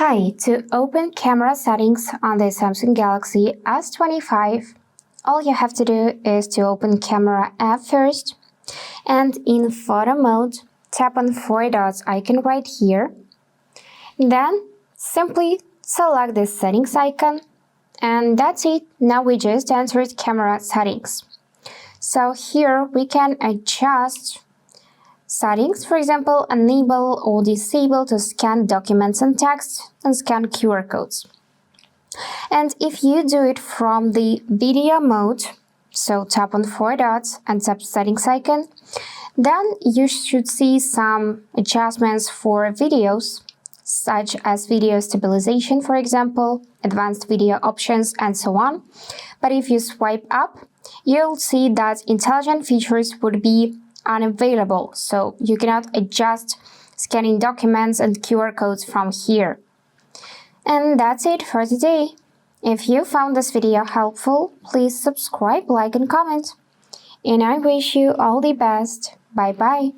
Hi, to open camera settings on the Samsung Galaxy S25, all you have to do is to open Camera app first, and in photo mode, tap on 4 dots icon right here. Then simply select the settings icon, and that's it. Now we just entered camera settings. So here we can adjust settings, for example, enable or disable to scan documents and text and scan QR codes. And if you do it from the video mode, so tap on 4 dots and tap settings icon, then you should see some adjustments for videos, such as video stabilization, for example, advanced video options, and so on. But if you swipe up, you'll see that intelligent features would be unavailable, so you cannot adjust scanning documents and QR codes from here. And that's it for today. If you found this video helpful, please subscribe, like, and comment. And I wish you all the best. Bye bye.